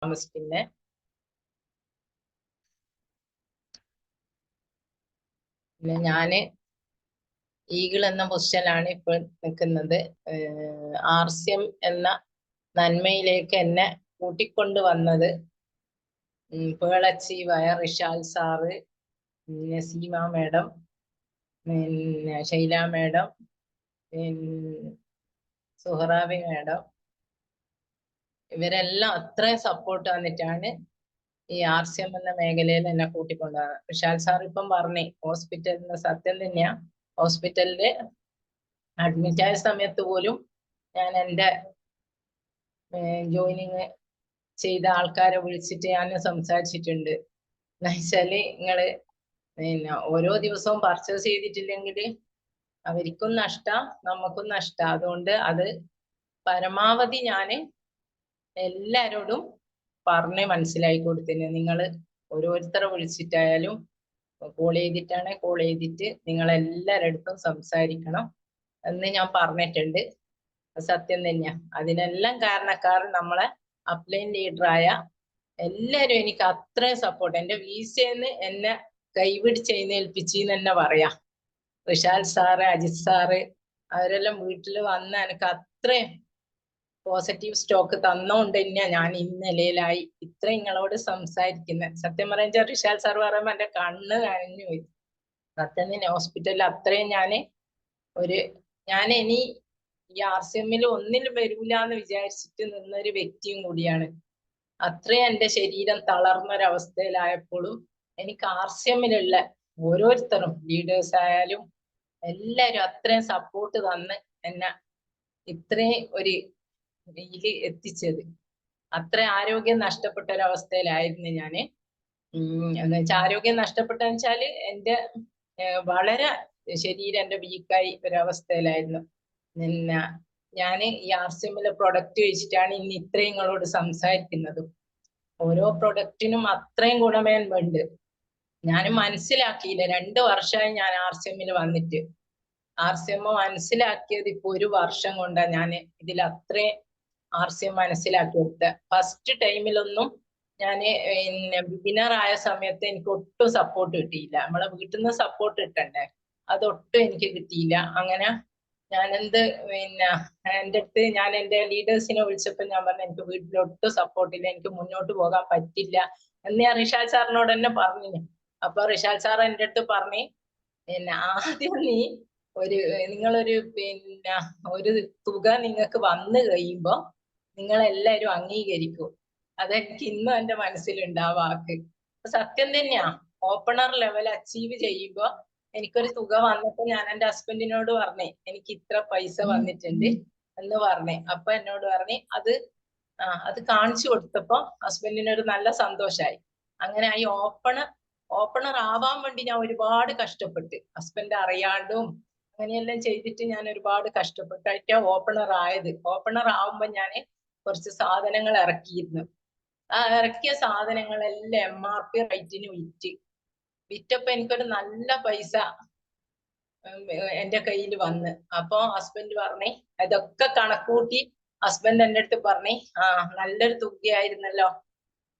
താമസിക്കുന്നത്. പിന്നെ ഞാന് ഈഗിൾ എന്ന പൊസിഷനിലാണ് ഇപ്പോൾ നിൽക്കുന്നത്. RCM എന്ന നന്മയിലേക്ക് എന്നെ കൂട്ടിക്കൊണ്ട് വന്നത് പേൾ അച്ചീവായ റിഷാൽ സാറ്, നസീമ മേഡം, പിന്നെ ഷൈല മേഡം, സുഹറാബി മേഡം, ഇവരെല്ലാം അത്രയും സപ്പോർട്ട് വന്നിട്ടാണ് ഈ RCM എന്ന മേഖലയിൽ എന്നെ കൂട്ടിക്കൊണ്ടുപോകുന്നത്. വിശാൽ സാർ ഇപ്പം പറഞ്ഞേ ഹോസ്പിറ്റലിന് സത്യം തന്നെയാ. ഹോസ്പിറ്റലില് അഡ്മിറ്റ് ആയ സമയത്ത് പോലും ഞാൻ എൻ്റെ ജോയിനിങ് ചെയ്ത ആൾക്കാരെ വിളിച്ചിട്ട് ഞാൻ സംസാരിച്ചിട്ടുണ്ട്. എന്നുവെച്ചാല് നിങ്ങള് പിന്നെ ഓരോ ദിവസവും പർച്ചേസ് ചെയ്തിട്ടില്ലെങ്കിൽ അവർക്കും നഷ്ട, നമുക്കും നഷ്ട. അതുകൊണ്ട് അത് പരമാവധി ഞാന് എല്ലാരോടും പറഞ്ഞ് മനസ്സിലാക്കി കൊടുത്തിന്. നിങ്ങൾ ഓരോരുത്തരെ വിളിച്ചിട്ടായാലും കോൾ ചെയ്തിട്ട് നിങ്ങൾ എല്ലാവരുടെ അടുത്തും സംസാരിക്കണം എന്ന് ഞാൻ പറഞ്ഞിട്ടുണ്ട്. സത്യം തന്നെയാ. അതിനെല്ലാം കാരണക്കാർ നമ്മളെ അപ്ലൈൻ ലീഡറായ എല്ലാരും എനിക്ക് അത്രയും സപ്പോർട്ട്. എന്റെ വീസയെന്ന് എന്നെ കൈപിടിച്ച് എഴുന്നേൽപ്പിച്ചെന്ന് തന്നെ പറയാം. വിശാൽ സാറ്, അജിത് സാറ് അവരെല്ലാം വീട്ടിൽ വന്ന് എനിക്ക് അത്രയും പോസിറ്റീവ് സ്റ്റോക്ക് തന്നോണ്ട് തന്നെയാ ഞാൻ ഈ നിലയിലായി ഇത്ര നിങ്ങളോട് സംസാരിക്കുന്നത്. സത്യം പറയാൻ റിഷാൽ സാർ പറയുമ്പോ എന്റെ കണ്ണ് നനഞ്ഞു പോയി. സത്യം തന്നെ ഹോസ്പിറ്റലിൽ അത്രയും ഞാൻ ഇനി ഈ RCMൽ ഒന്നിലും വരൂല എന്ന് വിചാരിച്ചിട്ട് നിന്നൊരു വ്യക്തിയും കൂടിയാണ്. അത്രയും എന്റെ ശരീരം തളർന്നൊരവസ്ഥയിലായപ്പോഴും എനിക്ക് RCMലുള്ള ഓരോരുത്തരും ലീഡേഴ്സ് ആയാലും എല്ലാരും അത്രയും സപ്പോർട്ട് തന്ന് എന്നെ ഇത്രയും ഒരു ഇതിൽ എത്തിച്ചത്. അത്ര ആരോഗ്യം നഷ്ടപ്പെട്ട ഒരവസ്ഥയിലായിരുന്നു ഞാന്. എന്ന് വെച്ചാൽ ആരോഗ്യം നഷ്ടപ്പെട്ടെന്ന് വെച്ചാല് എന്റെ വളരെ ശരീരം എന്റെ വീക്കായി ഒരവസ്ഥയിലായിരുന്നു. പിന്നെ ഞാന് ഈ RCMലെ പ്രൊഡക്റ്റ് വെച്ചിട്ടാണ് ഇന്ന് ഇത്രയും നിങ്ങളോട് സംസാരിക്കുന്നത്. ഓരോ പ്രൊഡക്റ്റിനും അത്രയും ഗുണമേന്മയുണ്ട്. ഞാൻ മനസ്സിലാക്കിയില്ല. 2 വർഷമായി ഞാൻ RCMൽ വന്നിട്ട്. RCM മനസ്സിലാക്കിയത് ഇപ്പൊ 1 വർഷം കൊണ്ടാണ് ഞാൻ ഇതിൽ അത്രയും RCM മനസ്സിലാക്കി കൊടുത്ത. ഫസ്റ്റ് ടൈമിലൊന്നും ഞാന് പിന്നെ ബിഗിനർ ആയ സമയത്ത് എനിക്ക് ഒട്ടും സപ്പോർട്ട് കിട്ടിയില്ല. നമ്മളെ വീട്ടിൽ നിന്ന് സപ്പോർട്ട് കിട്ടണ്ടേ, അതൊട്ടും എനിക്ക് കിട്ടിയില്ല. അങ്ങനെ ഞാൻ പിന്നെ എൻ്റെ അടുത്ത് ഞാൻ എൻ്റെ ലീഡേഴ്സിനെ വിളിച്ചപ്പോൾ ഞാൻ പറഞ്ഞു എനിക്ക് വീട്ടിലൊട്ടും സപ്പോർട്ടില്ല, എനിക്ക് മുന്നോട്ട് പോകാൻ പറ്റില്ല എന്ന് ഞാൻ റിഷാൽ സാറിനോട് തന്നെ പറഞ്ഞു. അപ്പൊ റിഷാൽ സാർ എൻ്റെ അടുത്ത് പറഞ്ഞു, പിന്നെ ആദ്യം നിങ്ങളൊരു പിന്നെ ഒരു തുക നിങ്ങൾക്ക് വന്നു കഴിയുമ്പോ നിങ്ങളെല്ലാരും അംഗീകരിക്കും. അതെനിക്ക് ഇന്നും എന്റെ മനസ്സിലുണ്ട് ആ വാക്ക്. സത്യം തന്നെയാ. ഓപ്പണർ ലെവൽ അച്ചീവ് ചെയ്യുമ്പോ എനിക്കൊരു തുക വന്നപ്പോ ഞാൻ എൻ്റെ ഹസ്ബൻഡിനോട് പറഞ്ഞേ എനിക്ക് ഇത്ര പൈസ വന്നിട്ടുണ്ട് എന്ന് പറഞ്ഞേ. അപ്പൊ എന്നോട് പറഞ്ഞേ അത് കാണിച്ചു കൊടുത്തപ്പോ ഹസ്ബൻഡിനൊരു നല്ല സന്തോഷായി. അങ്ങനെ ഈ ഓപ്പണർ ആവാൻ വേണ്ടി ഞാൻ ഒരുപാട് കഷ്ടപ്പെട്ട്, ഹസ്ബൻഡ് അറിയാണ്ടും അങ്ങനെയെല്ലാം ചെയ്തിട്ട് ഞാൻ ഒരുപാട് കഷ്ടപ്പെട്ടായിട്ടാ ഓപ്പണർ ആയത്. ഓപ്പണർ ആവുമ്പോ ഞാൻ കുറച്ച് സാധനങ്ങൾ ഇറക്കിയിരുന്നു. ആ ഇറക്കിയ സാധനങ്ങളെല്ലാം MRP റേറ്റിന് വിറ്റപ്പോ എനിക്കൊരു നല്ല പൈസ എന്റെ കയ്യിൽ വന്ന്. അപ്പൊ ഹസ്ബൻഡ് പറഞ്ഞേ, ഇതൊക്കെ കണക്കൂട്ടി ഹസ്ബൻഡ് എൻ്റെ അടുത്ത് പറഞ്ഞേ, നല്ലൊരു തുകയായിരുന്നല്ലോ,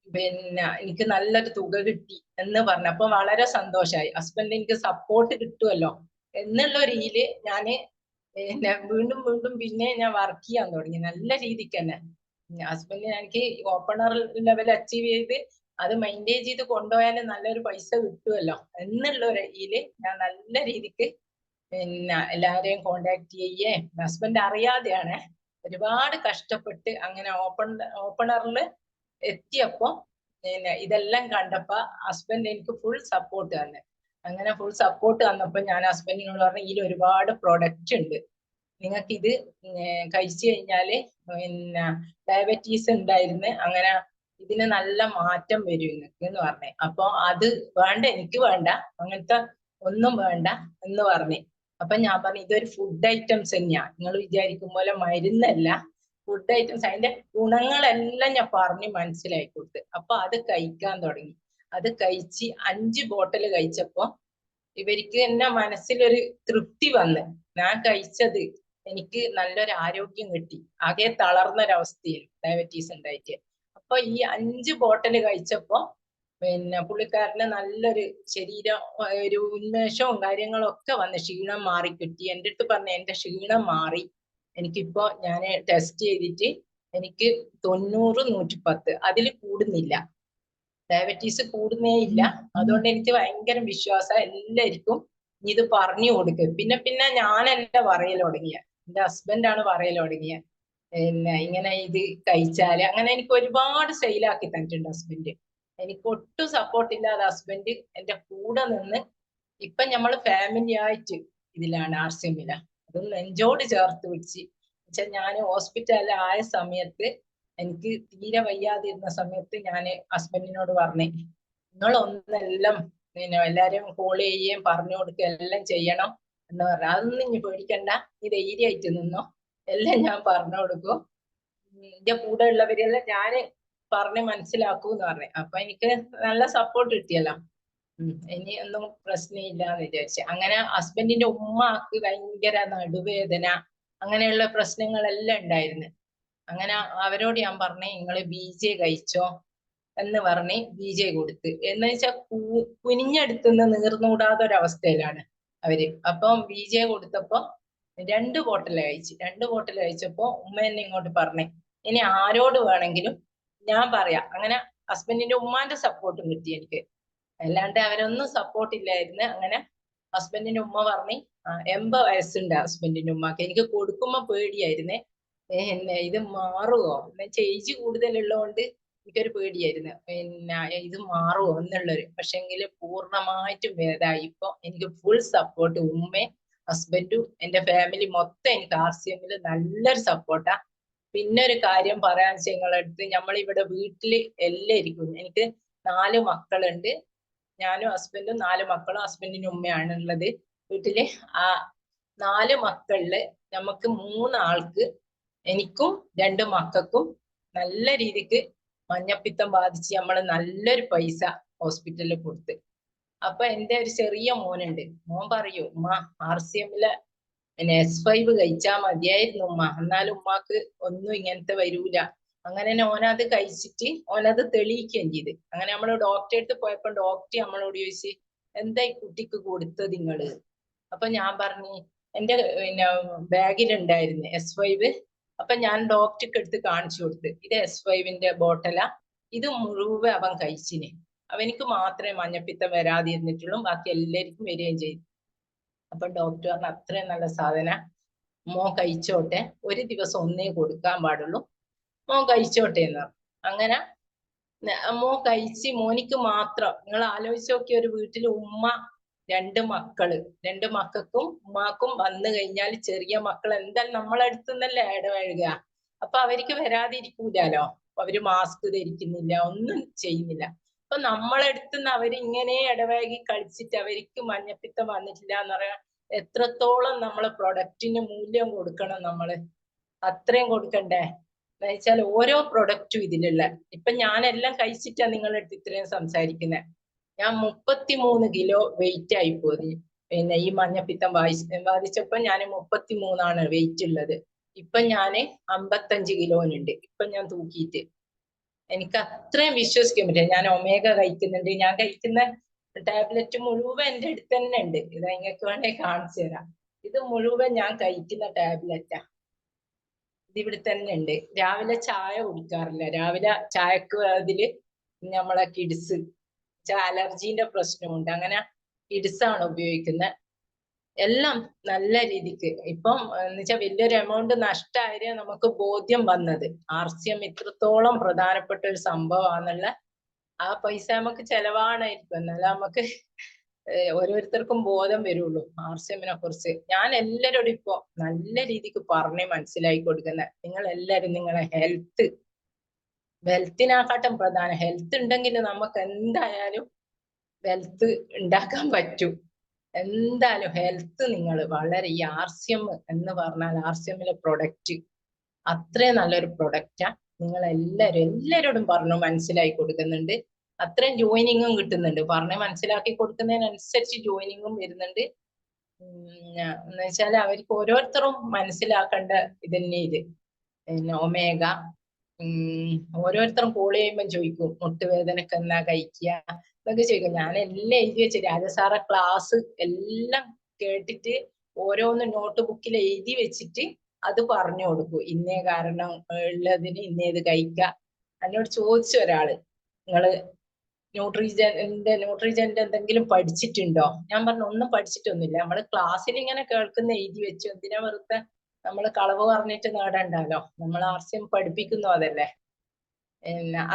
പിന്നെ എനിക്ക് നല്ലൊരു തുക കിട്ടി എന്ന് പറഞ്ഞു. അപ്പൊ വളരെ സന്തോഷായി. ഹസ്ബൻഡ് എനിക്ക് സപ്പോർട്ട് കിട്ടുമല്ലോ എന്നുള്ള രീതിയില് ഞാന് വീണ്ടും പിന്നെ ഞാൻ വർക്ക് ചെയ്യാൻ തുടങ്ങി നല്ല രീതിക്ക് തന്നെ. ഹസ്ബൻഡിന് എനിക്ക് ഓപ്പണർ ലെവൽ അച്ചീവ് ചെയ്ത് അത് മെയിൻറ്റെയിൻ ചെയ്ത് കൊണ്ടുപോയാൽ നല്ലൊരു പൈസ കിട്ടുമല്ലോ എന്നുള്ള രീതിയില് ഞാൻ നല്ല രീതിക്ക് പിന്നെ എല്ലാവരെയും കോണ്ടാക്ട് ചെയ്യേ, ഹസ്ബൻഡ് അറിയാതെയാണ് ഒരുപാട് കഷ്ടപ്പെട്ട് അങ്ങനെ ഓപ്പണറിൽ എത്തിയപ്പോ പിന്നെ ഇതെല്ലാം കണ്ടപ്പോ ഹസ്ബൻഡ് എനിക്ക് ഫുൾ സപ്പോർട്ട് തന്നെ. അങ്ങനെ ഫുൾ സപ്പോർട്ട് തന്നപ്പോ ഞാൻ ഹസ്ബൻഡിനോട് പറഞ്ഞു, ഇതിൽ ഒരുപാട് പ്രൊഡക്റ്റ് ഉണ്ട്, നിങ്ങൾക്ക് ഇത് കഴിച്ചു കഴിഞ്ഞാല് പിന്നെ ഡയബറ്റീസ് ഉണ്ടായിരുന്നു, അങ്ങനെ ഇതിന് നല്ല മാറ്റം വരും നിങ്ങൾക്ക് എന്ന് പറഞ്ഞേ. അപ്പൊ അത് വേണ്ട, എനിക്ക് വേണ്ട, അങ്ങനത്തെ ഒന്നും വേണ്ട എന്ന് പറഞ്ഞേ. അപ്പൊ ഞാൻ പറഞ്ഞു ഇതൊരു ഫുഡ് ഐറ്റംസ് തന്നെയാ, നിങ്ങൾ വിചാരിക്കും പോലെ മരുന്നല്ല, ഫുഡ് ഐറ്റംസ്. അതിന്റെ ഗുണങ്ങളെല്ലാം ഞാൻ പറഞ്ഞ് മനസ്സിലാക്കി കൊടുത്ത്. അപ്പൊ അത് കഴിക്കാൻ തുടങ്ങി. അത് കഴിച്ച് 5 ബോട്ടിൽ കഴിച്ചപ്പോ ഇവർക്ക് എന്നെ മനസ്സിലൊരു തൃപ്തി വന്ന്, ഞാൻ കഴിച്ചത് എനിക്ക് നല്ലൊരു ആരോഗ്യം കിട്ടി. ആകെ തളർന്നൊരവസ്ഥയിൽ ഡയബറ്റീസ് ഉണ്ടായിട്ട്. അപ്പൊ അപ്പൊ ഈ 5 ബോട്ടിൽ കഴിച്ചപ്പോ പിന്നെ പുള്ളിക്കാരന് നല്ലൊരു ശരീരം ഒരു ഉന്മേഷവും കാര്യങ്ങളും ഒക്കെ വന്ന് ക്ഷീണം മാറി കിട്ടി. എൻ്റെ അടുത്ത് പറഞ്ഞ എന്റെ ക്ഷീണം മാറി. എനിക്കിപ്പോ ഞാൻ ടെസ്റ്റ് ചെയ്തിട്ട് എനിക്ക് 90, 110 അതിൽ കൂടുന്നില്ല. ഡയബറ്റീസ് കൂടുന്നേ ഇല്ല. അതുകൊണ്ട് എനിക്ക് ഭയങ്കര വിശ്വാസം എല്ലാവർക്കും ഇത് പറഞ്ഞു കൊടുക്കുക. പിന്നെ ഞാനല്ല പറയൽ തുടങ്ങിയ, എന്റെ ഹസ്ബൻഡാണ് പറയൽ തുടങ്ങിയ. പിന്നെ ഇങ്ങനെ ഇത് കഴിച്ചാല് അങ്ങനെ എനിക്ക് ഒരുപാട് സെയിലാക്കി തന്നിട്ടുണ്ട് ഹസ്ബൻഡ്. എനിക്ക് ഒട്ടും സപ്പോർട്ട് ഇല്ലാതെ ഹസ്ബൻഡ് എന്റെ കൂടെ നിന്ന് ഇപ്പൊ നമ്മള് ഫാമിലി ആയിട്ട് ഇതിലാണ് RCMില. അതും നെഞ്ചോട് ചേർത്ത് പിടിച്ച് വെച്ചാൽ ഞാൻ ഹോസ്പിറ്റലിൽ ആയ സമയത്ത് എനിക്ക് തീരെ വയ്യാതിരുന്ന സമയത്ത് ഞാൻ ഹസ്ബൻഡിനോട് പറഞ്ഞു, നിങ്ങൾ ഒന്നെല്ലാം പിന്നെ എല്ലാരെയും കോൾ ചെയ്യുകയും പറഞ്ഞു കൊടുക്കുക എല്ലാം ചെയ്യണം എന്ന് പറഞ്ഞു. അതൊന്നും ഇനി പേടിക്കണ്ട, നീ ധൈര്യമായിട്ട് നിന്നോ, എല്ലാം ഞാൻ പറഞ്ഞു കൊടുക്കും, എന്റെ കൂടെ ഉള്ളവരെല്ലാം ഞാന് പറഞ്ഞ് മനസ്സിലാക്കൂന്ന് പറഞ്ഞു. അപ്പൊ എനിക്ക് നല്ല സപ്പോർട്ട് കിട്ടിയല്ലോ. ഇനി ഒന്നും പ്രശ്നമില്ല എന്ന് വിചാരിച്ചു. അങ്ങനെ ഹസ്ബൻഡിന്റെ ഉമ്മക്ക് ഭയങ്കര നടുവേദന അങ്ങനെയുള്ള പ്രശ്നങ്ങളെല്ലാം ഉണ്ടായിരുന്നു. അങ്ങനെ അവരോട് ഞാൻ പറഞ്ഞേ നിങ്ങള് BJ കഴിച്ചോ എന്ന് പറഞ്ഞ് BJ കൊടുത്ത്. എന്ന് വെച്ചാൽ കുനിഞ്ഞെടുത്തുനിന്ന് നീർന്നൂടാത്ത ഒരവസ്ഥയിലാണ് അവര്. അപ്പം BJ കൊടുത്തപ്പോ 2 ബോട്ടിൽ കഴിച്ചു. 2 ബോട്ടിൽ കഴിച്ചപ്പോ ഉമ്മ എന്നെ ഇങ്ങോട്ട് പറഞ്ഞേ, ഇനി ആരോട് വേണമെങ്കിലും ഞാൻ പറയാം. അങ്ങനെ ഹസ്ബൻഡിന്റെ ഉമ്മാന്റെ സപ്പോർട്ടും കിട്ടി എനിക്ക്, അല്ലാണ്ട് അവരൊന്നും സപ്പോർട്ട് ഇല്ലായിരുന്നു. അങ്ങനെ ഹസ്ബൻഡിന്റെ ഉമ്മ പറഞ്ഞു, 80 വയസ്സുണ്ട് ഹസ്ബൻഡിന്റെ ഉമ്മക്ക്. എനിക്ക് കൊടുക്കുമ്പോ പേടിയായിരുന്നേ, ഇത് മാറുമോ എന്ന് വെച്ചാൽ ഏജ് കൂടുതലുള്ളതുകൊണ്ട് എനിക്കൊരു പേടിയായിരുന്നു, പിന്നെ ഇത് മാറുമോ എന്നുള്ളൊരു. പക്ഷെങ്കില് പൂർണ്ണമായിട്ടും ഭേദമായി. ഇപ്പൊ എനിക്ക് ഫുൾ സപ്പോർട്ട് ഉമ്മയും ഹസ്ബൻഡും എന്റെ ഫാമിലി മൊത്തം എനിക്ക് RCMില് നല്ലൊരു സപ്പോർട്ടാ. പിന്നെ ഒരു കാര്യം പറയാന്ന് വെച്ചാൽ നിങ്ങളുടെ അടുത്ത്, നമ്മളിവിടെ വീട്ടില് എല്ലാം ഇരിക്കും. എനിക്ക് 4 മക്കളുണ്ട്. ഞാനും ഹസ്ബൻഡും 4 മക്കളും ഹസ്ബൻഡിന്റെ ഉമ്മയാണ് ഉള്ളത് വീട്ടില്. ആ 4 മക്കളില് നമുക്ക് 3 ആൾക്ക്, എനിക്കും 2 മക്കൾക്കും നല്ല രീതിക്ക് മഞ്ഞപ്പിത്തം ബാധിച്ച് നമ്മള് നല്ലൊരു പൈസ ഹോസ്പിറ്റലിൽ കൊടുത്ത്. അപ്പൊ എന്റെ ഒരു ചെറിയ മോനുണ്ട്, മോൻ പറയൂ ഉമ്മ RCMിലെ പിന്നെ S5 കഴിച്ചാൽ മതിയായിരുന്നു ഉമ്മ, എന്നാലും ഉമ്മാക്ക് ഒന്നും ഇങ്ങനത്തെ വരൂല. അങ്ങനെ ഓനത് കഴിച്ചിട്ട് ഓനത് തെളിയിക്കുകയും ചെയ്ത്. അങ്ങനെ നമ്മള് ഡോക്ടറെ അടുത്ത് പോയപ്പോ ഡോക്ടർ നമ്മളോട് ചോദിച്ച്, എന്താ ഈ കുട്ടിക്ക് കൊടുത്തത് നിങ്ങള്? അപ്പൊ ഞാൻ പറഞ്ഞു എന്റെ പിന്നെ ബാഗിലുണ്ടായിരുന്നു S5. അപ്പൊ ഞാൻ ഡോക്ടർക്ക് എടുത്ത് കാണിച്ചു കൊടുത്ത്, ഇത് S5ന്റെ ബോട്ടലാ, ഇത് മുഴുവൻ അവൻ കഴിച്ചിന്, അവനിക്ക് മാത്രമേ മഞ്ഞപ്പിത്തം വരാതിരുന്നിട്ടുള്ളൂ, ബാക്കി എല്ലാവർക്കും വരികയും ചെയ്തു. അപ്പൊ ഡോക്ടർ പറഞ്ഞു അത്രയും നല്ല സാധന, മോൻ കഴിച്ചോട്ടെ, ഒരു ദിവസം ഒന്നേ കൊടുക്കാൻ പാടുള്ളൂ, മോൻ കഴിച്ചോട്ടെ എന്ന് പറഞ്ഞു. അങ്ങനെ മോൻ കഴിച്ച്, മോനിക്ക് മാത്രം. നിങ്ങൾ ആലോചിച്ച് നോക്കിയ, ഒരു വീട്ടിൽ ഉമ്മ 2 മക്കള്, 2 മക്കൾക്കും ഉമ്മാക്കും വന്നു കഴിഞ്ഞാൽ ചെറിയ മക്കൾ എന്തായാലും നമ്മളെ അടുത്തുനിന്നല്ലേ ഇടപഴകുക. അപ്പൊ അവർക്ക് വരാതിരിക്കൂലോ, അവര് മാസ്ക് ധരിക്കുന്നില്ല, ഒന്നും ചെയ്യുന്നില്ല. അപ്പൊ നമ്മളെ അടുത്തുനിന്ന് അവരിങ്ങനെ ഇടപഴകി കളിച്ചിട്ട് അവർക്ക് മഞ്ഞപ്പിത്തം വന്നിട്ടില്ല എന്ന് പറയാൻ എത്രത്തോളം നമ്മളെ പ്രൊഡക്റ്റിന് മൂല്യം കൊടുക്കണം നമ്മള്, അത്രയും കൊടുക്കണ്ടേ എന്ന് വെച്ചാൽ ഓരോ പ്രൊഡക്റ്റും ഇതിലുള്ള. ഇപ്പൊ ഞാനെല്ലാം കഴിച്ചിട്ടാ നിങ്ങളുടെ അടുത്ത് ഇത്രയും സംസാരിക്കുന്നത്. ഞാൻ 33 കിലോ വെയിറ്റ് ആയി പോയി. പിന്നെ ഈ മഞ്ഞപ്പിത്തം ബാധിച്ചപ്പോ ഞാൻ 33 വെയിറ്റ് ഉള്ളത്. ഇപ്പൊ ഞാന് 55 കിലോനുണ്ട് ഇപ്പൊ ഞാൻ തൂക്കിയിട്ട്. എനിക്ക് അത്രയും വിശ്വസിക്കാൻ പറ്റില്ല. ഞാൻ ഒമേഗ കഴിക്കുന്നുണ്ട്, ഞാൻ കഴിക്കുന്ന ടാബ്ലറ്റ് മുഴുവൻ എന്റെ അടുത്ത് തന്നെ ഉണ്ട്. ഇത് നിങ്ങൾക്ക് വേണമെങ്കിൽ കാണിച്ചു തരാം. ഇത് മുഴുവൻ ഞാൻ കഴിക്കുന്ന ടാബ്ലറ്റാ, ഇത് ഇവിടെ തന്നെ ഉണ്ട്. രാവിലെ ചായ കുടിക്കാറില്ല, രാവിലെ ചായക്ക് അതില് നമ്മളെ കിഡ്സ് അലർജീന്റെ പ്രശ്നമുണ്ട്, അങ്ങനെ കിഡ്സ് ആണ് ഉപയോഗിക്കുന്നത്. എല്ലാം നല്ല രീതിക്ക് ഇപ്പം എന്ന് വെച്ചാൽ വലിയൊരു എമൗണ്ട് നഷ്ടമായാലും നമുക്ക് ബോധ്യം വന്നത് RCM ഇത്രത്തോളം പ്രധാനപ്പെട്ട ഒരു സംഭവമാണെന്നുള്ള. ആ പൈസ നമുക്ക് ചെലവാണായിരിക്കും, എന്നാലും നമുക്ക് ഓരോരുത്തർക്കും ബോധം വരുള്ളൂ RCMനെ കുറിച്ച്. ഞാൻ എല്ലാവരോടും ഇപ്പൊ നല്ല രീതിക്ക് പറഞ്ഞ് മനസ്സിലാക്കി കൊടുക്കുന്ന, നിങ്ങൾ എല്ലാവരും നിങ്ങളെ വെൽത്തിനെക്കാട്ടും പ്രധാനം ഹെൽത്ത് ഉണ്ടെങ്കിൽ നമുക്ക് എന്തായാലും വെൽത്ത് ഉണ്ടാക്കാൻ പറ്റും. എന്തായാലും ഹെൽത്ത് നിങ്ങൾ വളരെ, ഈ RCM എന്ന് പറഞ്ഞാൽ RCMിലെ പ്രൊഡക്റ്റ് അത്രയും നല്ലൊരു പ്രൊഡക്റ്റാ. നിങ്ങൾ എല്ലാവരോടും പറഞ്ഞു മനസ്സിലാക്കി കൊടുക്കുന്നുണ്ട്. അത്രയും ജോയിനിങ്ങും കിട്ടുന്നുണ്ട്, പറഞ്ഞ് മനസ്സിലാക്കി കൊടുക്കുന്നതിനനുസരിച്ച് ജോയിനിങ്ങും വരുന്നുണ്ട്. എന്ന് വെച്ചാൽ അവർക്ക് ഓരോരുത്തരും മനസ്സിലാക്കേണ്ട ഇതന്നെ ഇത്. പിന്നെ ഒമേഗ ഓരോരുത്തരും കോൾ ചെയ്യുമ്പോൾ ചോദിക്കും മുട്ടുവേദനക്ക് എന്നാ കഴിക്കുക എന്നൊക്കെ ചോദിക്കും. ഞാൻ എല്ലാം എഴുതി വെച്ച് രാജസാറെ ക്ലാസ് എല്ലാം കേട്ടിട്ട് ഓരോന്ന് നോട്ട് ബുക്കിൽ എഴുതി വെച്ചിട്ട് അത് പറഞ്ഞു കൊടുക്കും. ഇന്നേ കാരണം ഉള്ളതിന് ഇന്നേത് കഴിക്കുക. എന്നോട് ചോദിച്ചു ഒരാള്, നിങ്ങള് ന്യൂട്രിജന്റെ എന്തെങ്കിലും പഠിച്ചിട്ടുണ്ടോ? ഞാൻ പറഞ്ഞു ഒന്നും പഠിച്ചിട്ടൊന്നുമില്ല. നമ്മള് ക്ലാസ്സിൽ ഇങ്ങനെ കേൾക്കുന്ന എഴുതി വെച്ചു. എന്തിനാ വെറുതെ നമ്മള് കളവ് പറഞ്ഞിട്ട് നേടണ്ടല്ലോ. നമ്മൾ ആർസ്യം പഠിപ്പിക്കുന്നു അതല്ലേ.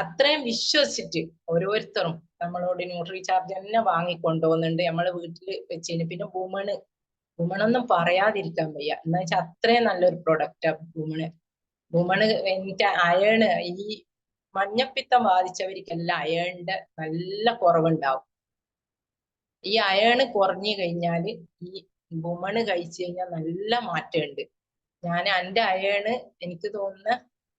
അത്രയും വിശ്വസിച്ചിട്ട് ഓരോരുത്തരും നമ്മളോട് ന്യൂട്രിചാർജ് തന്നെ വാങ്ങിക്കൊണ്ടുപോകുന്നുണ്ട്. നമ്മളെ വീട്ടിൽ വെച്ചിന്. പിന്നെ വുമണൊന്നും പറയാതിരിക്കാൻ വയ്യ. എന്ന് വെച്ചാൽ അത്രയും നല്ലൊരു പ്രൊഡക്റ്റാ വുമണ്. എനിക്ക് അയേണ്, ഈ മഞ്ഞപ്പിത്തം ബാധിച്ചവർക്കെല്ലാം അയേണിന്റെ നല്ല കുറവുണ്ടാവും. ഈ അയേണ് കുറഞ്ഞു കഴിഞ്ഞാല് ഈ വുമണ് കഴിച്ചു കഴിഞ്ഞാൽ നല്ല മാറ്റമുണ്ട്. ഞാൻ എന്റെ അയേണ് എനിക്ക് തോന്നുന്ന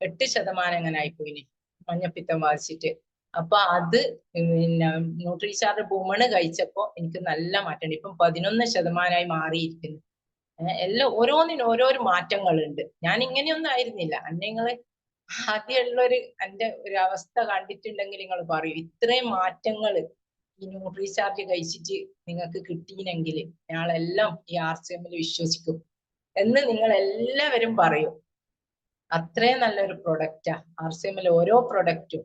8% അങ്ങനെ ആയിപ്പോയിന് മഞ്ഞപ്പിത്തം ബാധിച്ചിട്ട്. അപ്പൊ അത് പിന്നെ ന്യൂട്രിചാർജ് വുമണ് കഴിച്ചപ്പോ എനിക്ക് നല്ല മാറ്റമുണ്ട്. ഇപ്പം 11% മാറിയിരിക്കുന്നു. എല്ലാം ഓരോന്നിനും ഓരോരോ മാറ്റങ്ങളുണ്ട്. ഞാൻ ഇങ്ങനെയൊന്നും ആയിരുന്നില്ല. നിങ്ങള് ആദ്യമുള്ളൊരു എന്റെ ഒരു അവസ്ഥ കണ്ടിട്ടുണ്ടെങ്കിൽ നിങ്ങൾ പറയൂ, ഇത്രയും മാറ്റങ്ങൾ ഈ ന്യൂട്രിചാർജ് കഴിച്ചിട്ട് നിങ്ങൾക്ക് കിട്ടിയില്ലെങ്കിൽ ഞങ്ങളെല്ലാം ഈ RCMൽ വിശ്വസിക്കും എന്ന് നിങ്ങൾ എല്ലാവരും പറയും. അത്രയും നല്ലൊരു പ്രൊഡക്റ്റാ RCMൽ ഓരോ പ്രൊഡക്റ്റും.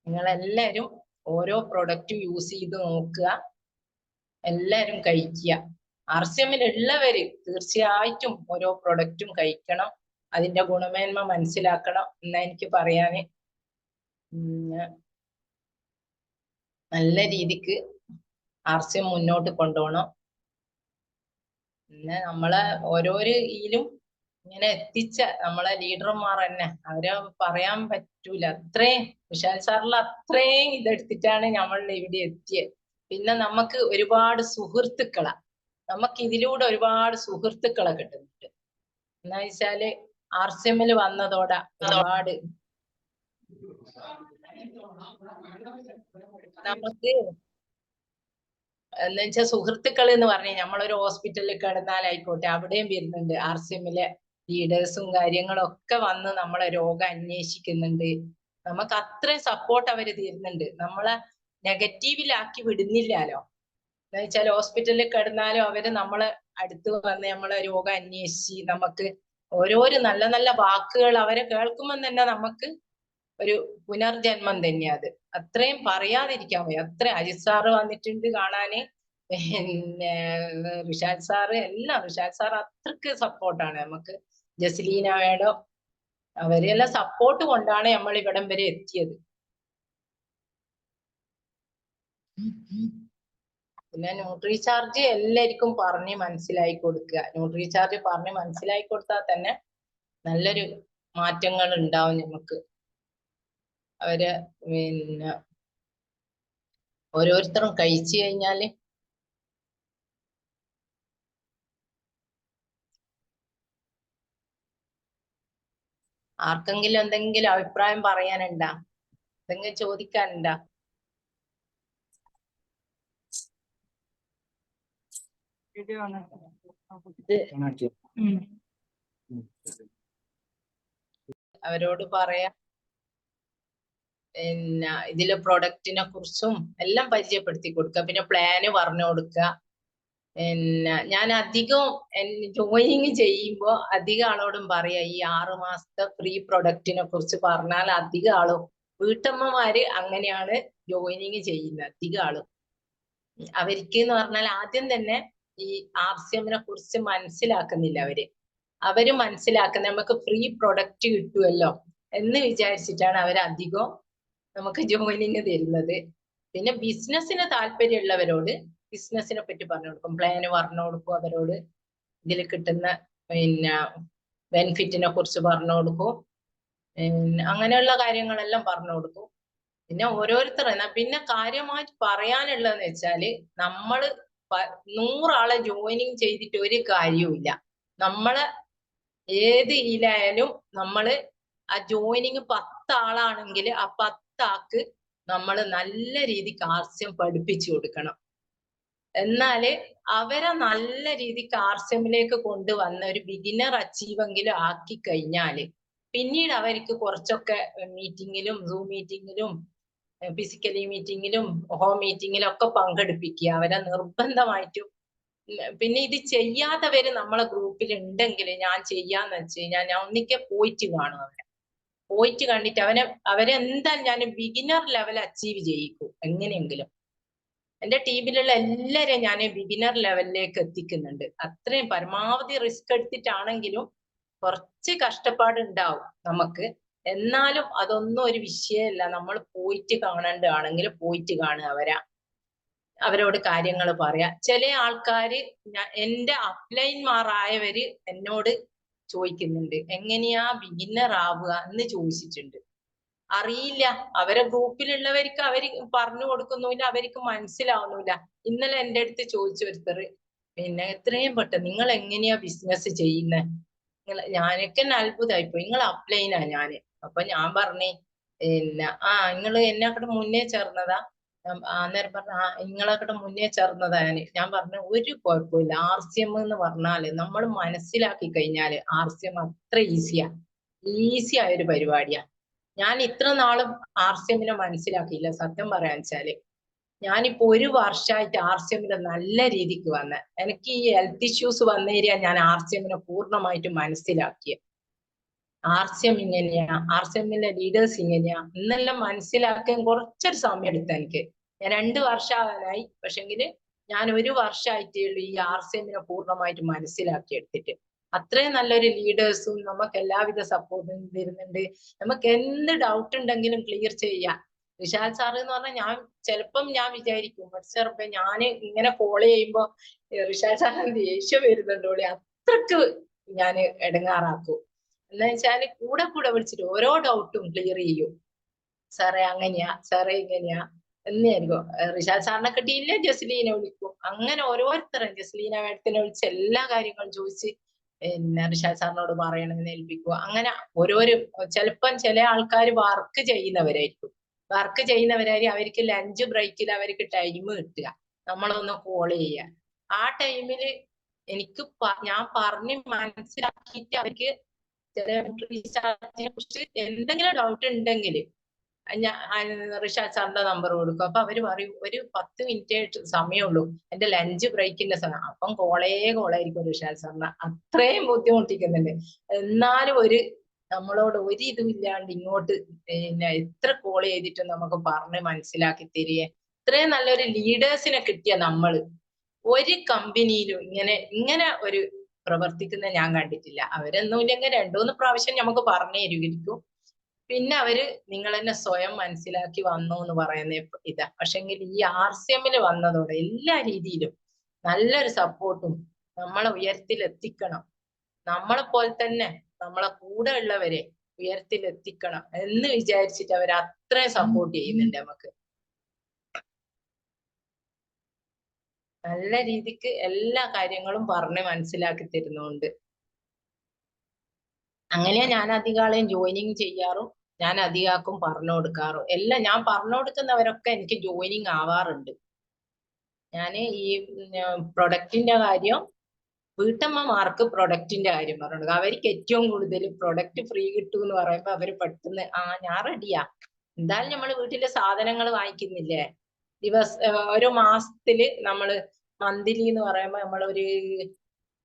നിങ്ങളെല്ലാരും ഓരോ പ്രൊഡക്റ്റ് യൂസ് ചെയ്ത് നോക്കുക, എല്ലാരും കഴിക്കുക. RCMൽ ഉള്ളവര് തീർച്ചയായിട്ടും ഓരോ പ്രൊഡക്റ്റും കഴിക്കണം, അതിന്റെ ഗുണമേന്മ മനസ്സിലാക്കണം എന്നാ എനിക്ക് പറയാന്. നല്ല രീതിക്ക് RCM മുന്നോട്ട് കൊണ്ടുപോകണം. പിന്നെ നമ്മളെ ഓരോരോ ഇതിലും ഇങ്ങനെ എത്തിച്ച നമ്മളെ ലീഡർമാർ തന്നെ, അവരെ പറയാൻ പറ്റൂല. അത്രയും വിശാൽ സാറിൽ അത്രയും ഇതെടുത്തിട്ടാണ് നമ്മൾ ഇവിടെ എത്തിയത്. പിന്നെ നമുക്ക് ഒരുപാട് സുഹൃത്തുക്കളാ, നമുക്ക് ഇതിലൂടെ ഒരുപാട് സുഹൃത്തുക്കളെ കിട്ടുന്നുണ്ട്. എന്നാ വെച്ചാല് RCMൽ വന്നതോടെ ഒരുപാട് നമുക്ക് എന്ന് വെച്ചാൽ സുഹൃത്തുക്കൾ എന്ന് പറഞ്ഞാൽ നമ്മളൊരു ഹോസ്പിറ്റലിൽ കിടന്നാലായിക്കോട്ടെ അവിടെയും വരുന്നുണ്ട് RCMലെ ലീഡേഴ്സും കാര്യങ്ങളും ഒക്കെ വന്ന് നമ്മളെ രോഗം അന്വേഷിക്കുന്നുണ്ട്. നമുക്ക് അത്രയും സപ്പോർട്ട് അവര് തരുന്നുണ്ട്. നമ്മളെ നെഗറ്റീവിലാക്കി വിടുന്നില്ലല്ലോ. എന്ന് വെച്ചാൽ ഹോസ്പിറ്റലിൽ കിടന്നാലും അവര് നമ്മളെ അടുത്ത് വന്ന് നമ്മളെ രോഗം അന്വേഷിച്ച് നമുക്ക് ഓരോരോ നല്ല നല്ല വാക്കുകൾ അവരെ കേൾക്കുമ്പോൾ തന്നെ നമുക്ക് ഒരു പുനർജന്മം തന്നെയാ അത്. അത്രയും പറയാതിരിക്കാൻ വയ്യ. അത്ര അജിത് സാറ് വന്നിട്ടുണ്ട് കാണാന്, പിന്നെ വിശാൽ സാറ് എല്ലാം. വിശാൽ സാർ അത്രക്ക് സപ്പോർട്ടാണ് നമുക്ക്. ജസ്ലീന മേഡം, അവരെല്ലാം സപ്പോർട്ട് കൊണ്ടാണ് നമ്മൾ ഇവിടം വരെ എത്തിയത്. പിന്നെ ന്യൂട്രിചാർജ് എല്ലാവർക്കും പറഞ്ഞ് മനസ്സിലാക്കി കൊടുക്കുക. ന്യൂട്രിചാർജ് പറഞ്ഞ് മനസ്സിലാക്കി കൊടുത്താൽ തന്നെ നല്ലൊരു മാറ്റങ്ങൾ ഉണ്ടാവും നമുക്ക്. അവര് പിന്നെ ഓരോരുത്തരും കഴിച്ചു കഴിഞ്ഞാല് ആർക്കെങ്കിലും എന്തെങ്കിലും അഭിപ്രായം പറയാനുണ്ടാ? എന്തെങ്കിലും ചോദിക്കാനുണ്ടാ? അവരോട് പറയാ, പിന്നെ ഇതിലെ പ്രൊഡക്റ്റിനെ കുറിച്ചും എല്ലാം പരിചയപ്പെടുത്തി കൊടുക്കുക. പിന്നെ പ്ലാന് പറഞ്ഞു കൊടുക്കുക. പിന്നെ ഞാൻ അധികം ജോയിനിങ് ചെയ്യുമ്പോ അധികം ആളോടും പറയാ, ഈ 6 മാസത്തെ ഫ്രീ പ്രൊഡക്റ്റിനെ കുറിച്ച് പറഞ്ഞാൽ അധികം ആളും വീട്ടമ്മമാര് അങ്ങനെയാണ് ജോയിനിങ് ചെയ്യുന്നത്. അധികം ആളും അവർക്ക് എന്ന് പറഞ്ഞാൽ ആദ്യം തന്നെ ഈ RCMനെ കുറിച്ച് മനസ്സിലാക്കുന്നില്ല. അവര് മനസ്സിലാക്കുന്ന നമുക്ക് ഫ്രീ പ്രൊഡക്റ്റ് കിട്ടുമല്ലോ എന്ന് വിചാരിച്ചിട്ടാണ് അവരധികം നമുക്ക് ജോയിനിങ് തരുന്നത്. പിന്നെ ബിസിനസ്സിന് താല്പര്യമുള്ളവരോട് ബിസിനസ്സിനെ പറ്റി പറഞ്ഞു കൊടുക്കും, പ്ലാന് പറഞ്ഞു കൊടുക്കും. അവരോട് ഇതിൽ കിട്ടുന്ന പിന്നെ ബെനിഫിറ്റിനെ കുറിച്ച് പറഞ്ഞു കൊടുക്കും. അങ്ങനെയുള്ള കാര്യങ്ങളെല്ലാം പറഞ്ഞു കൊടുക്കും. പിന്നെ ഓരോരുത്തരും പിന്നെ കാര്യമായിട്ട് പറയാനുള്ളതെന്ന് വെച്ചാല്, നമ്മള് 100 ആളെ ജോയിനിങ് ചെയ്തിട്ട് ഒരു കാര്യവുമില്ല. നമ്മളെ ഏത് ഇതിലായാലും നമ്മള് ആ ജോയിനിങ് 10 ആളാണെങ്കിൽ ആ 10 ആൾക്ക് നമ്മൾ നല്ല രീതിക്ക് RCM പഠിപ്പിച്ചു കൊടുക്കണം. എന്നാല് അവരെ നല്ല രീതിക്ക് ആർസിഎമ്മിലേക്ക് കൊണ്ടുവന്ന ഒരു ബിഗിനർ അച്ചീവെങ്കിലും ആക്കി കഴിഞ്ഞാല് പിന്നീട് അവർക്ക് കുറച്ചൊക്കെ മീറ്റിങ്ങിലും സൂം മീറ്റിങ്ങിലും ഫിസിക്കലി മീറ്റിങ്ങിലും ഹോം മീറ്റിങ്ങിലും ഒക്കെ പങ്കെടുപ്പിക്കുക അവരെ നിർബന്ധമായിട്ടും. പിന്നെ ഇത് ചെയ്യാത്തവര് നമ്മളെ ഗ്രൂപ്പിൽ ഉണ്ടെങ്കിൽ ഞാൻ ചെയ്യാന്ന് വെച്ച് കഴിഞ്ഞാൽ ഞാൻ ഒന്നിക്കെ പോയിട്ട് കാണും. അവരെ പോയിട്ട് കണ്ടിട്ട് അവരെ എന്താ ഞാൻ ബിഗിനർ ലെവൽ അച്ചീവ് ചെയ്യിക്കും എങ്ങനെയെങ്കിലും. എന്റെ ടീമിലുള്ള എല്ലാരെയും ഞാൻ ബിഗിനർ ലെവലിലേക്ക് എത്തിക്കുന്നുണ്ട്. അത്രയും പരമാവധി റിസ്ക് എടുത്തിട്ടാണെങ്കിലും കുറച്ച് കഷ്ടപ്പാടുണ്ടാവും നമുക്ക്. എന്നാലും അതൊന്നും ഒരു വിഷയമല്ല. നമ്മൾ പോയിട്ട് കാണേണ്ടതാണെങ്കിൽ പോയിട്ട് കാണുക, അവരോട് കാര്യങ്ങൾ പറയാ. ചില ആൾക്കാര് എന്റെ അപ്ലൈൻമാരായവര് എന്നോട് ചോദിക്കുന്നുണ്ട് എങ്ങനെയാ ബിഗിനർ ആവുക എന്ന് ചോദിച്ചിട്ടുണ്ട്. അറിയില്ല, അവരെ ഗ്രൂപ്പിലുള്ളവർക്ക് അവര് പറഞ്ഞു കൊടുക്കുന്നില്ല, അവർക്ക് മനസ്സിലാവുന്നില്ല. ഇന്നലെ എന്റെ അടുത്ത് ചോദിച്ചു ഒരുത്തർ, പിന്നെ എത്രയും പെട്ടെന്ന് നിങ്ങൾ എങ്ങനെയാ ബിസിനസ് ചെയ്യുന്നത്? ഞാനൊക്കെ അത്ഭുതമായിപ്പോയി. നിങ്ങൾ അപ്ലൈനാ ഞാന്. അപ്പൊ ഞാൻ പറഞ്ഞേ പിന്നെ നിങ്ങൾ എന്നെക്കടെ മുന്നേ ചേർന്നതാ? അന്നേരം പറഞ്ഞ നിങ്ങളെക്കടെ മുന്നേ ചേർന്നതാ ഞാൻ പറഞ്ഞു ഒരു കുഴപ്പമില്ല. ആർസിഎം എന്ന് പറഞ്ഞാല് നമ്മൾ മനസ്സിലാക്കി കഴിഞ്ഞാല് ആർസിഎം അത്ര ഈസി ആയൊരു പരിപാടിയാ. ഞാൻ ഇത്ര നാളും ആർസിഎമ്മിനെ മനസ്സിലാക്കിയില്ല സത്യം പറയാൻ വെച്ചാല്. ഞാനിപ്പോ ഒരു വർഷമായിട്ട് ആർസിഎമ്മിന് നല്ല രീതിക്ക് വന്ന. എനിക്ക് ഈ ഹെൽത്ത് ഇഷ്യൂസ് വന്നേരിയ ഞാൻ ആർസിഎമ്മിനെ പൂർണ്ണമായിട്ട് മനസ്സിലാക്കിയ. ആർസിഎം ഇങ്ങനെയാ, ആർസിഎമ്മിലെ ലീഡേഴ്സ് ഇങ്ങനെയാ എന്നെല്ലാം മനസ്സിലാക്കാൻ കുറച്ചൊരു സമയം എടുത്ത എനിക്ക്. ഞാൻ 2 വർഷമാകാനായി. പക്ഷെങ്കില് ഞാൻ ഒരു വർഷമായിട്ടേ ഉള്ളൂ ഈ ആർസിഎമ്മിനെ പൂർണ്ണമായിട്ട് മനസ്സിലാക്കി എടുത്തിട്ട്. അത്രയും നല്ലൊരു ലീഡേഴ്സും നമുക്ക് എല്ലാവിധ സപ്പോർട്ടും തരുന്നുണ്ട്. നമുക്ക് എന്ത് ഡൗട്ട് ഉണ്ടെങ്കിലും ക്ലിയർ ചെയ്യാം. വിശാൽ സാറ് എന്ന് പറഞ്ഞാൽ ഞാൻ ചിലപ്പം ഞാൻ വിചാരിക്കും പക്ഷേ ഞാൻ ഇങ്ങനെ കോൾ ചെയ്യുമ്പോ വിശാൽ സാറിന് ദേഷ്യം വരുന്നുണ്ടോളി, അത്രക്ക് ഞാൻ ഇടങ്ങാറാക്കും. എന്ന് വെച്ചാല് കൂടെ വിളിച്ചിട്ട് ഓരോ ഡൗട്ടും ക്ലിയർ ചെയ്യും. സാറേ അങ്ങനെയാ, സാറേ ഇങ്ങനെയാ എന്നായിരിക്കും. റിഷാദ് സാറിനെ കിട്ടിയില്ല ജസ്ലീനെ വിളിക്കും. അങ്ങനെ ഓരോരുത്തരും ജസ്ലീന മാഡത്തിനെ വിളിച്ച് എല്ലാ കാര്യങ്ങളും ചോദിച്ച് പിന്നെ റിഷാദ് സാറിനോട് പറയണമെന്ന് ഏൽപ്പിക്കുക. അങ്ങനെ ഓരോരോ ചിലപ്പം ചില ആൾക്കാർ വർക്ക് ചെയ്യുന്നവരായിരിക്കും. അവർക്ക് ലഞ്ച് ബ്രേക്കിൽ അവർക്ക് ടൈം കിട്ടുക, നമ്മളൊന്ന് കോൾ ചെയ്യുക. ആ ടൈമില് എനിക്ക് ഞാൻ പറഞ്ഞ് മനസ്സിലാക്കിയിട്ട് അവർക്ക് ചില റീചാർജിനെ കുറിച്ച് എന്തെങ്കിലും ഡൗട്ട് ഉണ്ടെങ്കിൽ റിഷാദ് സാറിന്റെ നമ്പർ കൊടുക്കും. അപ്പൊ അവര് പറയും ഒരു 10 മിനിറ്റ് സമയമുള്ളൂ, എന്റെ ലഞ്ച് ബ്രേക്കിന്റെ സമയം. അപ്പം കോളായിരിക്കും റിഷാദ് സാറിന്. അത്രയും ബുദ്ധിമുട്ടിക്കുന്നുണ്ട്. എന്നാലും നമ്മളോട് ഒരു ഇതും ഇല്ലാണ്ട് ഇങ്ങോട്ട് പിന്നെ എത്ര കോൾ ചെയ്തിട്ടും നമുക്ക് പറഞ്ഞ് മനസ്സിലാക്കി തരികയെ. ഇത്രയും നല്ലൊരു ലീഡേഴ്സിനെ കിട്ടിയ നമ്മള് ഒരു കമ്പനിയിലും ഇങ്ങനെ ഒരു പ്രവർത്തിക്കുന്ന ഞാൻ കണ്ടിട്ടില്ല. അവരൊന്നും ഇല്ലെങ്കിൽ 2-3 പ്രാവശ്യം നമുക്ക് പറഞ്ഞു തരുമായിരിക്കും. പിന്നെ അവര് നിങ്ങൾ തന്നെ സ്വയം മനസ്സിലാക്കി വന്നു എന്ന് പറയുന്ന ഇതാ. പക്ഷെങ്കിൽ ഈ ആർസിഎമ്മിൽ വന്നതോടെ എല്ലാ രീതിയിലും നല്ലൊരു സപ്പോർട്ടും നമ്മളെ ഉയരത്തിലെത്തിക്കണം. നമ്മളെ പോലെ തന്നെ നമ്മളെ കൂടെ ഉള്ളവരെ ഉയരത്തിലെത്തിക്കണം എന്ന് വിചാരിച്ചിട്ട് അവർ അത്രയും സപ്പോർട്ട് ചെയ്യുന്നുണ്ട് നമുക്ക്. നല്ല രീതിക്ക് എല്ലാ കാര്യങ്ങളും പറഞ്ഞ് മനസ്സിലാക്കി തരുന്നുണ്ട്. അങ്ങനെയാ ഞാൻ അധികാളെയും ജോയിനിങ് ചെയ്യാറും ഞാൻ അധികാക്കും പറഞ്ഞു കൊടുക്കാറും എല്ലാം. ഞാൻ പറഞ്ഞു കൊടുക്കുന്നവരൊക്കെ എനിക്ക് ജോയിനിങ് ആവാറുണ്ട്. ഞാൻ ഈ പ്രൊഡക്റ്റിന്റെ കാര്യം വീട്ടമ്മമാർക്ക് പ്രൊഡക്റ്റിന്റെ കാര്യം പറഞ്ഞു. അവർക്ക് ഏറ്റവും കൂടുതൽ പ്രൊഡക്റ്റ് ഫ്രീ കിട്ടും എന്ന് പറയുമ്പോ അവര് പെട്ടെന്ന് ഞാൻ റെഡിയാ. എന്തായാലും നമ്മൾ വീട്ടിലെ സാധനങ്ങൾ വാങ്ങിക്കുന്നില്ലേ, ഒരു മാസത്തില് നമ്മള് മന്ത്ലി എന്ന് പറയുമ്പോ നമ്മളൊരു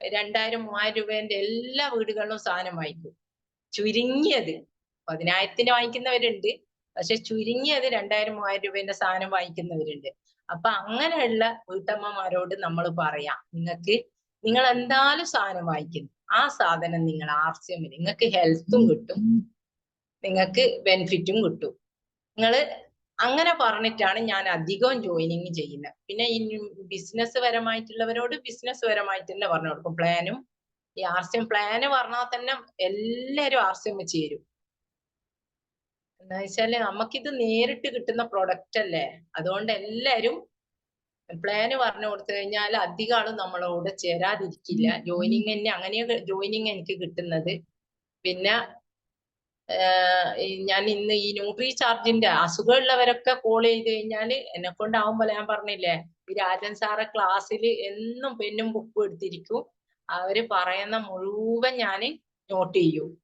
2000-3000 രൂപേന്റെ എല്ലാ വീടുകളിലും സാധനം വാങ്ങിക്കും. ചുരുങ്ങിയത് 10,000-ന് വാങ്ങിക്കുന്നവരുണ്ട്. പക്ഷെ ചുരുങ്ങിയത് 2000-3000 രൂപേന്റെ സാധനം വാങ്ങിക്കുന്നവരുണ്ട്. അപ്പൊ അങ്ങനെയുള്ള വീട്ടമ്മമാരോട് നമ്മൾ പറയാം, നിങ്ങൾ എന്തായാലും സാധനം വാങ്ങിക്കുന്നു, ആ സാധനം നിങ്ങൾ ആർസിഎമ്മിൽ നിങ്ങൾക്ക് ഹെൽത്തും കിട്ടും, നിങ്ങൾക്ക് ബെനിഫിറ്റും കിട്ടും. നിങ്ങൾ അങ്ങനെ പറഞ്ഞിട്ടാണ് ഞാൻ അധികവും ജോയിനിങ് ചെയ്യുന്നത്. പിന്നെ ഈ ബിസിനസ് പരമായിട്ടുള്ളവരോട് ബിസിനസ് പരമായിട്ട് തന്നെ പറഞ്ഞു കൊടുക്കും. പ്ലാനും ഈ ആർസിഎം പ്ലാന് പറഞ്ഞാൽ തന്നെ എല്ലാരും ആർസിഎം ചേരും. എന്താ വെച്ചാല് നമുക്കിത് നേരിട്ട് കിട്ടുന്ന പ്രൊഡക്റ്റ് അല്ലേ, അതുകൊണ്ട് എല്ലാരും പ്ലാന് പറഞ്ഞു കൊടുത്തു കഴിഞ്ഞാൽ അധികം ആളും നമ്മളോട് ചേരാതിരിക്കില്ല. ജോയിനിങ് തന്നെ അങ്ങനെയൊക്കെ ജോയിനിങ് എനിക്ക് കിട്ടുന്നത്. പിന്നെ ഞാൻ ഇന്ന് ഈ ന്യൂട്രി ചാർജിന്റെ അസുഖമുള്ളവരൊക്കെ കോൾ ചെയ്ത് കഴിഞ്ഞാല് എന്നെ കൊണ്ടാവുമ്പോൾ ഞാൻ പറഞ്ഞില്ലേ രാജൻ സാറെ ക്ലാസ്സിൽ എന്നും പെന്നും ബുക്കും എടുത്തിരിക്കും. അവര് പറയുന്ന മുഴുവൻ ഞാന് നോട്ട് ചെയ്യും.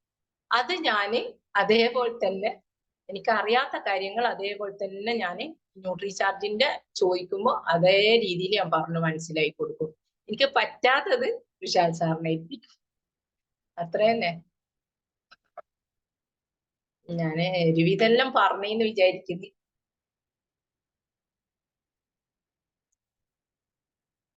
അത് ഞാന് അതേപോലെ തന്നെ എനിക്കറിയാത്ത കാര്യങ്ങൾ അതേപോലെ തന്നെ ഞാന് ന്യൂട്രി ചാർജിന്റെ ചോദിക്കുമ്പോ അതേ രീതിയിൽ ഞാൻ പറഞ്ഞു മനസ്സിലാക്കി കൊടുക്കും. എനിക്ക് പറ്റാത്തത് വിശാൽ സാറിനെ ഏൽപ്പിക്കും. അത്ര തന്നെ. ഞാന് ഒരുവിധെല്ലാം പറഞ്ഞെന്ന് വിചാരിക്കുന്നു.